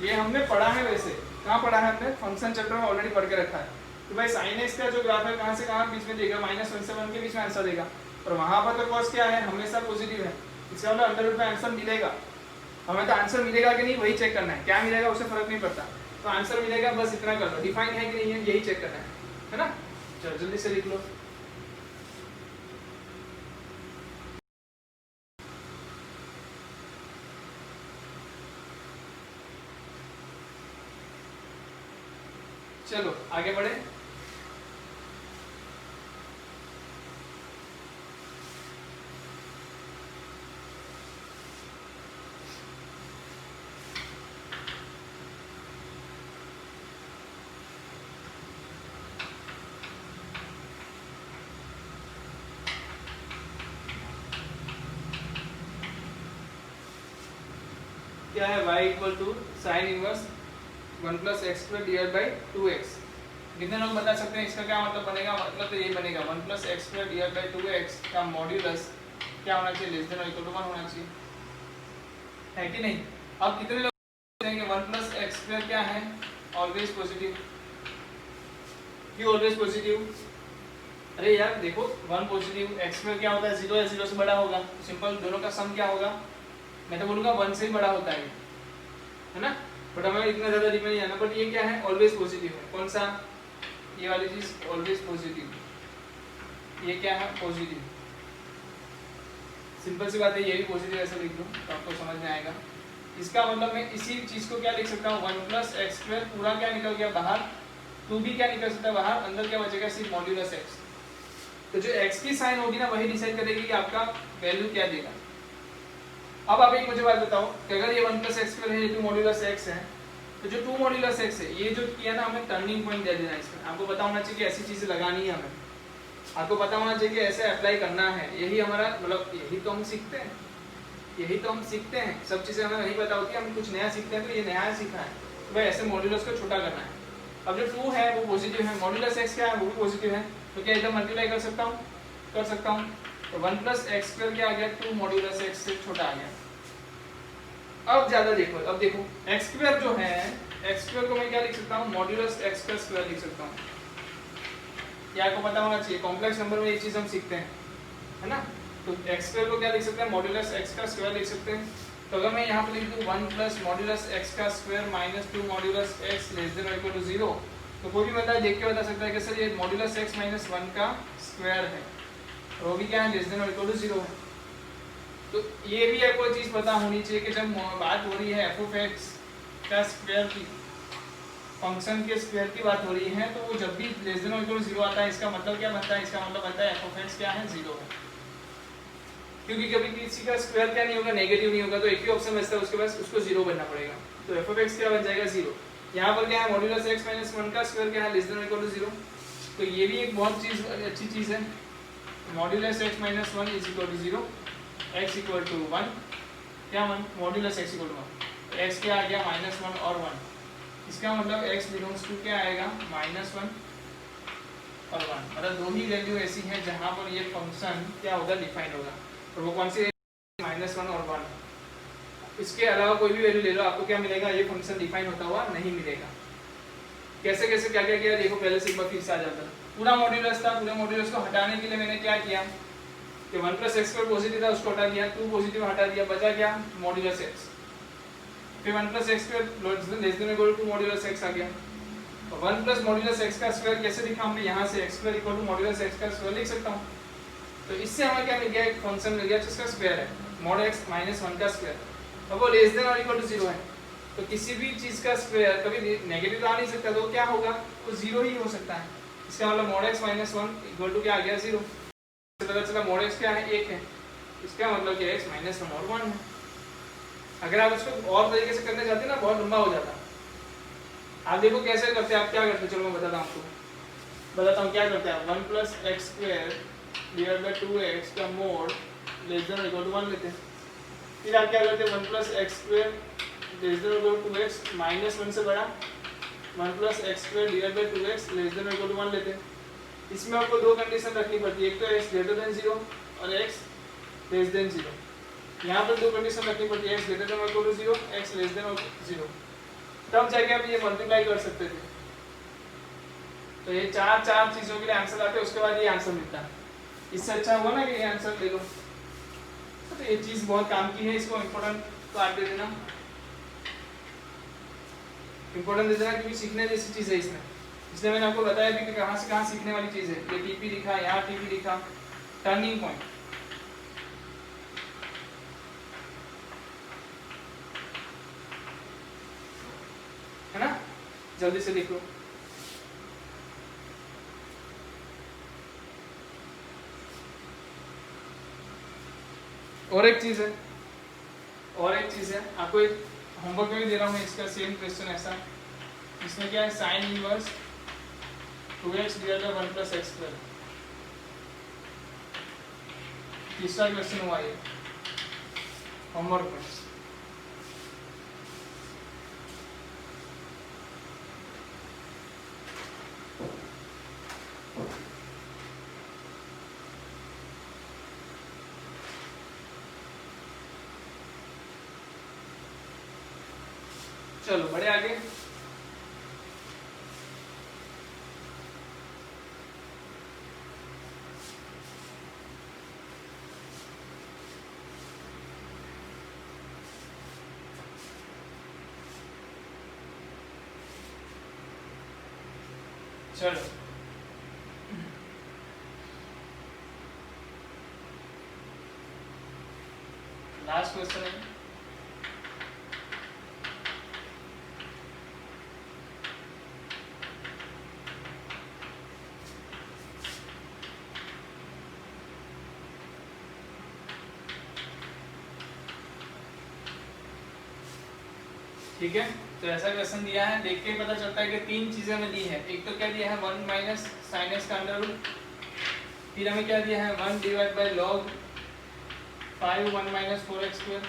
ये हमने पढ़ा है। वैसे कहाँ पढ़ा है हमने, फंक्शन चैप्टर में ऑलरेडी पढ़ के रखा है कि भाई साइन एक्स का जो ग्राफ है कहाँ से कहाँ बीच में देगा, -1 से 1 के बीच में आंसर देगा। और वहाँ पर तो कॉस क्या है, हमेशा पॉजिटिव है। इसका मतलब अंडर रूट में आंसर मिलेगा। हमें तो आंसर मिलेगा कि नहीं वही चेक करना है, क्या मिलेगा उससे फर्क नहीं पड़ता। तो आंसर मिलेगा, बस इतना कर लो, डिफाइन है कि नहीं है यही चेक करना है ना। चलो जल्दी से लिख लो। चलो आगे बढ़े। क्या है, y equal to sine inverse 1 + x² divide by 2x। कितने लोग बता सकते हैं इसका क्या मतलब बनेगा, मतलब तो यही बनेगा 1 + x² डिवाइड बाई 2x का मॉड्यूलस क्या होना चाहिए, लेस देन और इक्वल टू 1 होना चाहिए, है कि नहीं। अब कितने लोग कहेंगे 1 + x² क्या है, ऑलवेज पॉजिटिव। क्यों ऑलवेज पॉजिटिव, अरे यार देखो 1 पॉजिटिव, x² क्या होता है 0 या 0 से बड़ा होगा। तो सिंपल दोनों का सम क्या होगा, मैं तो बोलूँगा 1 से ही बड़ा होता है ना। बट हमें इतना ज़्यादा डीप नहीं जाना। बट ये क्या है, ऑलवेज पॉजिटिव है। कौन सा, ये वाली चीज़ ऑलवेज पॉजिटिव, ये क्या है, पॉजिटिव। सिंपल सी बात है, ये भी पॉजिटिव ऐसे लिख दूँ तो आपको समझ में आएगा। इसका मतलब मैं इसी चीज़ को क्या लिख सकता हूँ, 1 + x² पूरा क्या निकल गया बाहर, 2 भी क्या निकल सकता है बाहर, अंदर क्या बचेगा सिर्फ मॉड्यूलस x। तो जो x की साइन होगी ना वही डिसाइड करेगी कि आपका वैल्यू क्या देगा। अब आप एक मुझे बात बताओ कि अगर ये 1 + x² है, ये 2 मॉड्यूलस x है, तो जो 2 मॉड्यूलस x है ये जो किया ना, हमें टर्निंग पॉइंट दे देना इसमें। आपको पता होना चाहिए कि ऐसी चीज़ें लगानी है हमें, आपको पता होना चाहिए कि ऐसे अप्लाई करना है। यही हमारा मतलब, यही तो हम सीखते हैं, यही तो हम सीखते हैं। सब चीज़ें हमें नहीं पता होती, हम कुछ नया सीखते हैं तो ये नया सीखा है तो भाई ऐसे मॉड्यूलस को छोटा करना है। अब जो 2 है वो पॉजिटिव है, मॉड्यूलस x क्या है वो भी पॉजिटिव है, तो क्या इधर मल्टीप्लाई कर सकता हूँ, कर सकता हूँ। तो 1 + x² क्या आ गया, 2 मॉड्यूलस x से छोटा आ गया। अब ज़्यादा देखो, अब देखो x² जो है, x² को मैं क्या लिख सकता हूँ, मॉड्यूलस x का स्क्वायर लिख सकता हूँ। ये आपको पता होना चाहिए, कॉम्प्लेक्स नंबर में ये चीज़ हम सीखते हैं, है ना। तो x² को क्या लिख सकते हैं, मॉड्यूलस x का स्क्वायर लिख सकते हैं। तो अगर मैं यहाँ पे लिख दूँ 1 + मॉड्यूलस x का square - 2 modulus x less than और इक्वल टू 0, तो कोई भी बंदा देख के बता सकता है कि सर ये मॉड्यूलस x - 1 का स्क्वायर है और वो भी क्या है, लेस देन और इक्वल टू 0 है। तो ये भी आपको चीज़ पता होनी चाहिए कि जब बात हो रही है f(x) का स्क्वायर की, फंक्शन के स्क्वायर की बात हो रही है, तो वो जब भी लेस देन और इक्वल टू 0 आता है, इसका मतलब क्या बनता है, इसका मतलब बनता है f(x) क्या है, 0 है। क्योंकि कभी किसी का स्क्वायर क्या नहीं होगा, नेगेटिव नहीं होगा, तो एक ही ऑप्शन बचता है उसके पास, उसको 0 बनना पड़ेगा। तो f(x) क्या बन जाएगा, 0। यहाँ पर क्या है, मॉड्यूलस x - 1 का स्क्वायर क्या है, लेस देन और इक्वल टू 0। तो ये भी एक बहुत अच्छी चीज़ है। मॉड्यूलस x - 1 = 0, x = 1, क्या 1, मॉड्यूलस x = 1, x क्या आ गया, -1 और 1। इसका मतलब x बिलोंग्स टू क्या आएगा, -1 और 1, मतलब दो ही वैल्यू ऐसी हैं जहां पर ये फंक्शन क्या होगा, डिफाइन होगा। और वो कौन सी, -1 और 1। इसके अलावा कोई भी वैल्यू ले लो, आपको क्या मिलेगा, ये फंक्शन डिफाइन होता हुआ नहीं मिलेगा। कैसे कैसे क्या क्या किया देखो, पहले से एक बार फिर से आ जाता है। पूरा मॉड्यूलस था, पूरे मॉड्यूलस को हटाने के लिए मैंने क्या किया कि 1 + x² पॉजिटिव था उसको हटा दिया, 2 पॉजिटिव हटा दिया, बचा क्या मॉड्यूलस x। फिर 1 + x² > 2 मॉड्यूलस x आ गया। और 1 + मॉड्यूलस x का स्क्वायर कैसे लिखा हमने, यहाँ से x² = मॉड्यूलस x का स्क्वायर लिख सकता हूँ। तो इससे हमें क्या मिल गया, एक फंक्शन मिल गया जिसका स्क्वायर है mod x - 1 का स्क्वायर। अब वो लेस देन और इक्वल टू 0 है, तो किसी भी चीज का स्क्वायर कभी नेगेटिव आ नहीं सकता, तो क्या होगा, वो 0 ही हो सकता है। इसका मतलब mod x - 1 इक्वल टू क्या आ गया, 0। पता चला mod x क्या है, 1 है। इसका मतलब क्या है, x - 1 और 1 है। अगर आप इसको और तरीके से करने जाते ना, बहुत लंबा हो जाता। आप देखो कैसे करते हैं, आप क्या करते हैं, चलो मैं बताता हूँ आपको, क्या करते हैं। 1 + x² / 2x का mod लेस देन और इक्वल टू 1 लेते हैं। फिर आप क्या करते हैं, 1 + x² लेस देन और इक्वल टू 2x -1 से बड़ा, 1 + x² / 2x लेस देन और इक्वल टू 1 लेते हैं। इसमें आपको दो कंडीशन रखनी पड़ती है, एक तो x > 0 और x < 0। यहाँ पर दो कंडीशन रखनी पड़ती है, x > 0, x < 0, तब जाके आप ये मल्टीप्लाई कर सकते थे। तो ये चार चीजों के लिए आंसर आते हैं, उसके बाद ये आंसर मिलता है। इससे अच्छा हुआ ना कि ये आंसर ले लो। तो ये चीज बहुत काम की है, इसको इम्पोर्टेंट पार्ट दे देना, इम्पोर्टेंट दे देना, क्योंकि सीखने जैसी चीज है इसमें। इसलिए मैंने आपको बताया भी कि कहाँ से कहाँ सीखने वाली चीज है। ये टीपी लिखा, यहाँ टीपी लिखा, टर्निंग पॉइंट। है ना, जल्दी से लिखो। और एक चीज है, आपको एक होमवर्क में भी दे रहा हूँ इसका सेम क्वेश्चन ऐसा। इसमें क्या है, sin इनवर्स 2x / 1 + x²। तीसरा क्वेश्चन हुआ ये होमवर्क में। चलो बड़े आगे। चलो लास्ट क्वेश्चन है। ठीक है, तो ऐसा क्वेश्चन दिया है, देख के पता चलता है कि तीन चीजें हमें दी है। एक तो क्या दिया है 1 - sin x का अंडर रूट, फिर हमें क्या दिया है 1 / log 5 1 - 4x²,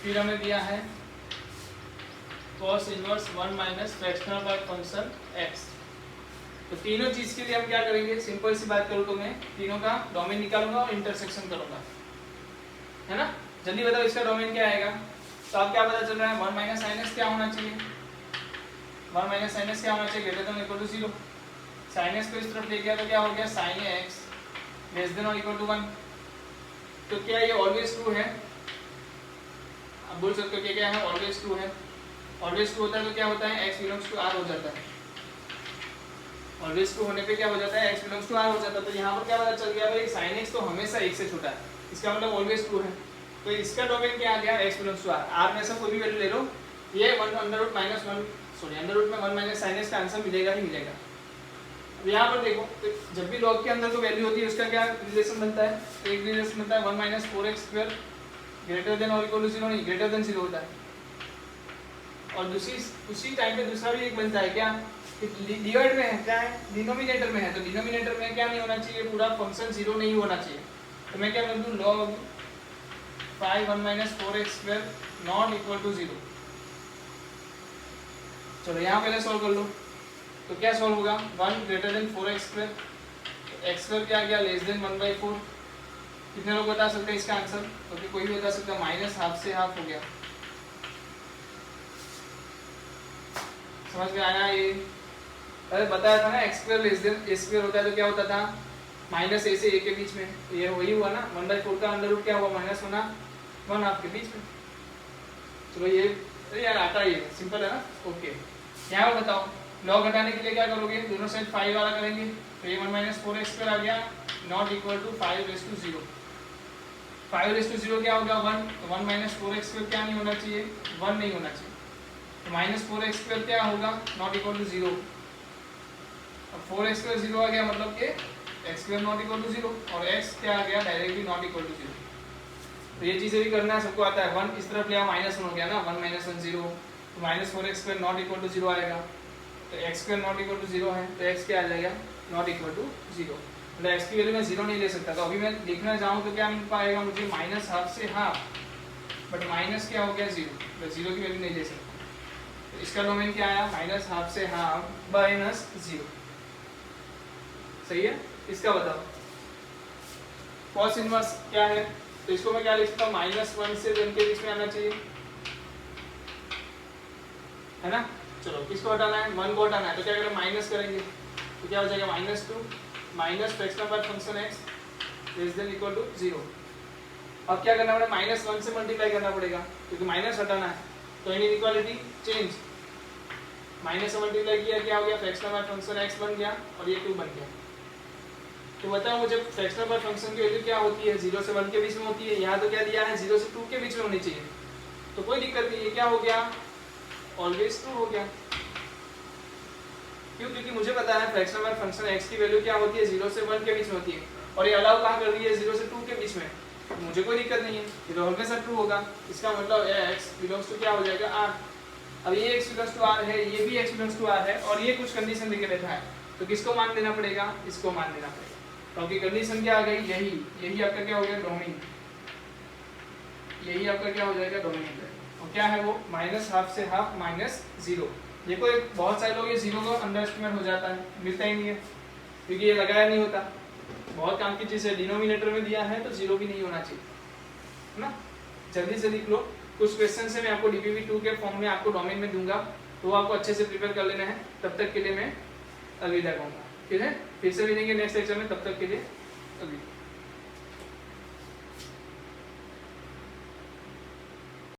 फिर हमें दिया है cos inverse 1 - fractional by function x। तो तीनों चीज के लिए हम क्या करेंगे, सिंपल सी बात करूँ तो मैं तीनों का डोमेन निकालूंगा और इंटरसेक्शन करूंगा, है ना। जल्दी बताओ इसका डोमेन क्या आएगा। तो आप क्या पता चल रहा है, 1 - sin x क्या होना चाहिए, 1 - sin x क्या होना चाहिए, greater than equal to 0। sin x को इस तरफ ले गया तो क्या हो गया, sin x लेस देन और इक्वल टू 1। तो क्या ये ऑलवेज ट्रू है, आप बोल सकते हो कि क्या है, ऑलवेज ट्रू है। ऑलवेज ट्रू होता है तो क्या होता है, x बिलोंग्स टू r हो जाता है। ऑलवेज ट्रू होने पे क्या हो जाता है, x बिलोंग्स टू r हो जाता है। तो यहाँ पर क्या पता चल गया भाई, sin x तो हमेशा 1 से छोटा है, इसका मतलब ऑलवेज ट्रू है। तो इसका डोमेन क्या आ गया, x belongs to r। r में से कोई भी वैल्यू ले लो, ये अंडर रूट में 1 - sin x का आंसर मिलेगा ही मिलेगा। अब यहाँ पर देखो, तो जब भी लॉग के अंदर कोई वैल्यू होती है उसका क्या रिलेशन बनता है, तो एक रिलेशन बनता है 1 - 4x² ग्रेटर देन और इक्वल टू 0, नहीं ग्रेटर देन 0 होता है। और उसी टाइम पे दूसरा भी एक बनता है क्या, डिवाइड में है, क्या है, डिनोमिनेटर में है। तो डिनोमिनेटर में क्या नहीं होना चाहिए, पूरा फंक्शन 0 नहीं होना चाहिए। तो मैं क्या कर दूँ, log 5 1 - 4x² not equal to 0। चलो यहाँ पहले सॉल्व कर लो। तो क्या सॉल्व होगा, 1 greater than 4x², x square क्या आ गया लेस देन 1/4। कितने लोग बता सकते हैं इसका आंसर, तो कोई भी बता सकता है, -½ से ½ हो गया। समझ में आया ये? अरे बताया था ना x² लेस देन a² होता है तो क्या होता था, -a से a के बीच में, तो ये वही हुआ ना, 1/4 का अंडर रूट क्या हुआ, -1/2 के बीच में। चलो ये अरे यार आता ही है, सिंपल है ना। ओके यहाँ पर बताओ, लॉग हटाने के लिए क्या करोगे, दोनों साइड 5 वाला करेंगे, तो ये 1 - 4x² आ गया, नॉट इक्वल टू 5/0। 5/0 क्या होगा 1, तो 1 - 4x² क्या नहीं होना चाहिए, 1 नहीं होना चाहिए, तो -4x² क्या होगा, नॉट इक्वल टू 0। अब 4x² 0 आ गया, मतलब कि x² नॉट इक्वल टू 0, और x क्या आ गया, डायरेक्टली नॉट इक्वल टू 0। तो ये चीजें भी करना है, सबको आता है। 1 इस तरफ लिया, -1 हो गया ना, 1 - 1 0, तो -4x² नॉट इक्वल टू 0 आएगा, तो x² नॉट इक्वल टू 0 है, तो x क्या आ जाएगा, नॉट इक्वल टू 0। मतलब x की वैल्यू मैं 0 नहीं ले सकता, तो अभी मैं लिखना चाहूँ तो क्या मिल पाएगा मुझे, -½ से ½ बट माइनस क्या हो गया 0, तो 0 की वैल्यू नहीं ले सकता, तो इसका डोमेन क्या आया, -½ से ½ -0। सही है। इसका बताओ cos इनवर्स क्या है, तो इसको मैं क्या लिख सकता हूँ, -1 से 1 के बीच में आना चाहिए, है ना। चलो किसको हटाना है, 1 को हटाना है, तो क्या करें, माइनस करेंगे, तो क्या हो जाएगा, -2 minus fractional part function x less than equal to 0। अब क्या करना पड़ेगा, -1 से मल्टीप्लाई करना पड़ेगा, क्योंकि माइनस हटाना है, तो इनइक्वालिटी चेंज, माइनस से मल्टीप्लाई किया, क्या हो गया, फ्रैक्शनल पार्ट फंक्शन x बन गया, और ये 2 बन गया। तो बताओ मुझे फ्रैक्शनल पार्ट फंक्शन की वैल्यू क्या होती है, 0 से 1 के बीच में होती है, यहाँ तो क्या दिया है 0 से 2 के बीच में होनी चाहिए, तो कोई दिक्कत नहीं है, क्या हो गया, ऑलवेज 2 हो गया। क्यों, क्योंकि मुझे पता है फ्रैक्शनल पार्ट फंक्शन x की वैल्यू क्या होती है, 0 से 1 के बीच में होती है, और ये अलाउ कहाँ कर रही है, 0 से 2 के बीच में, तो मुझे कोई दिक्कत नहीं है, ये तो हमेशा ट्रू होगा। इसका मतलब x बिलोंग्स टू क्या हो जाएगा, r। अब ये x बिलोंग्स टू r है, ये भी x बिलोंग्स टू r है, और ये कुछ कंडीशन देके बैठा है, तो किसको मान देना पड़ेगा, इसको मान देना पड़ेगा, क्योंकि कंडीशन क्या आ गई, यही आपका क्या हो गया, डोमेन, यही आपका क्या हो जाएगा, डोमेन। और क्या है वो, -½ से ½ -0। देखो एक बहुत सारे लोग ये 0 को अंडर एस्टिमेट हो जाता है, मिलता ही नहीं है, क्योंकि ये लगाया नहीं होता। बहुत काम की चीज़ है, डिनोमिनेटर में दिया है तो 0 भी नहीं होना चाहिए, है ना। जल्दी से लिख लो, कुछ क्वेश्चन से मैं आपको DPV2 के फॉर्म में आपको डोमेन में दूंगा, तो आपको अच्छे से प्रिपेयर कर लेना है। तब तक के लिए मैं अलविदा कहूँगा, ठीक है, फिर से मिलेंगे नेक्स्ट लेक्चर में, तब तक के लिए अलविदा।